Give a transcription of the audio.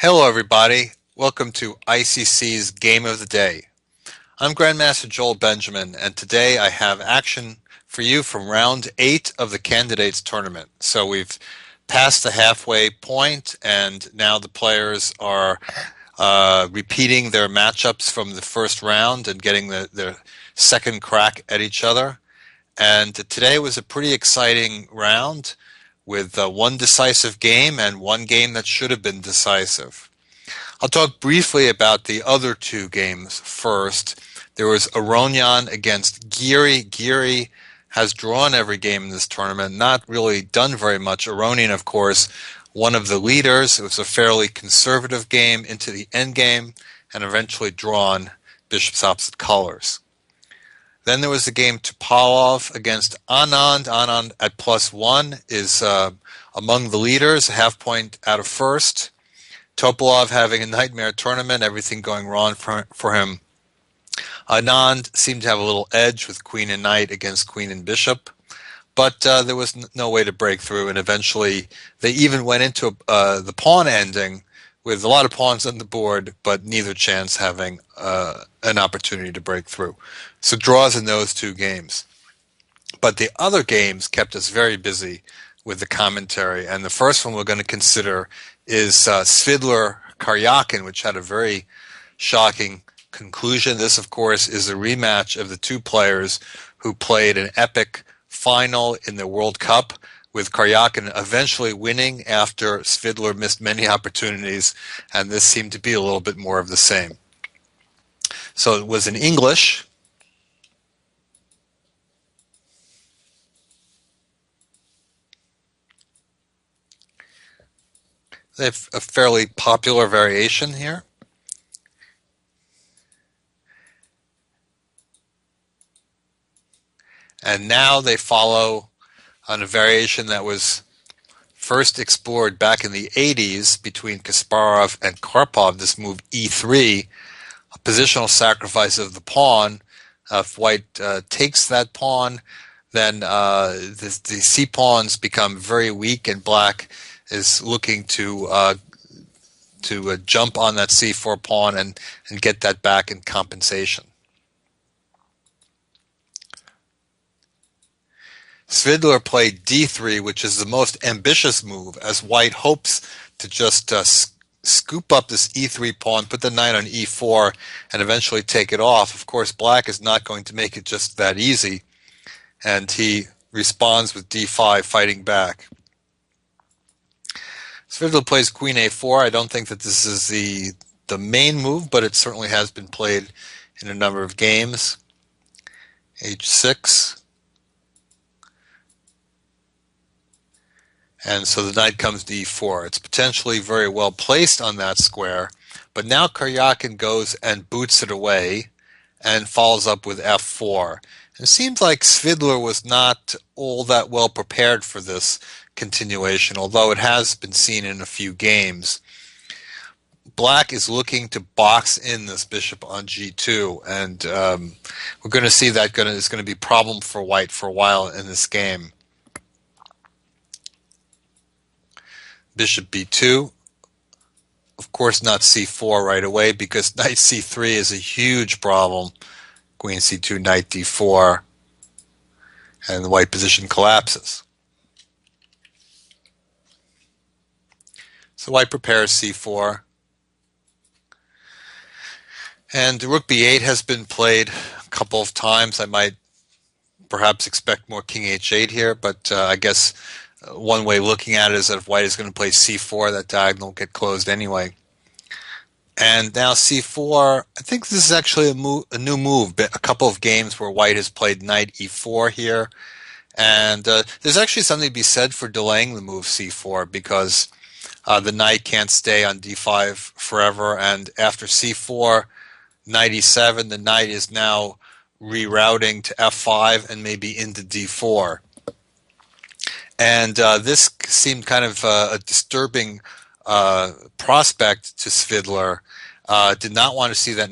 Hello everybody, welcome to ICC's Game of the Day. I'm Grandmaster Joel Benjamin, and today I have action for you from round 8 of the Candidates Tournament. So we've passed the halfway point, and now the players are repeating their matchups from the first round and getting their second crack at each other. And today was a pretty exciting round with one decisive game and one game that should have been decisive. I'll talk briefly about the other two games first. There was Aronian against Giri. Giri has drawn every game in this tournament, not really done very much. Aronian, of course, one of the leaders. It was a fairly conservative game into the end game and eventually drawn bishops opposite colors. Then there was the game Topalov against Anand. Anand at +1 is among the leaders, a half point out of first. Topalov having a nightmare tournament, everything going wrong for him. Anand seemed to have a little edge with queen and knight against queen and bishop, but there was no way to break through, and eventually they even went into the pawn ending with a lot of pawns on the board, but neither chance having an opportunity to break through. So draws in those two games. But the other games kept us very busy with the commentary, and the first one we're going to consider is Svidler-Karjakin, which had a very shocking conclusion. This, of course, is a rematch of the two players who played an epic final in the World Cup, with Karjakin eventually winning after Svidler missed many opportunities, and this seemed to be a little bit more of the same. So it was in English. They have a fairly popular variation here. And now they follow on a variation that was first explored back in the 80s between Kasparov and Karpov, this move E3, a positional sacrifice of the pawn. If white takes that pawn, then the c-pawns become very weak, and black is looking to jump on that c4 pawn and get that back in compensation. Svidler played d3, which is the most ambitious move, as white hopes to just scoop up this e3 pawn, put the knight on e4, and eventually take it off. Of course, black is not going to make it just that easy, and he responds with d5, fighting back. Svidler plays queen a4. I don't think that this is the main move, but it certainly has been played in a number of games. h6. And so the knight comes to e4. It's potentially very well placed on that square, but now Karjakin goes and boots it away and follows up with f4. It seems like Svidler was not all that well prepared for this continuation, although it has been seen in a few games. Black is looking to box in this bishop on g2, and we're going to see that is going to be a problem for white for a while in this game. Bishop b2, of course not c4 right away, because knight c3 is a huge problem. Queen c2, knight d4, and the white position collapses. So white prepares c4. And rook b8 has been played a couple of times. I might perhaps expect more king h8 here, but I guess one way of looking at it is that if white is going to play c4, that diagonal will get closed anyway. And now c4, I think this is actually a new move. A couple of games where white has played knight e4 here. And there's actually something to be said for delaying the move c4, because the knight can't stay on d5 forever. And after c4, knight e7, the knight is now rerouting to f5 and maybe into d4. And this seemed kind of a disturbing prospect to Svidler. Did not want to see that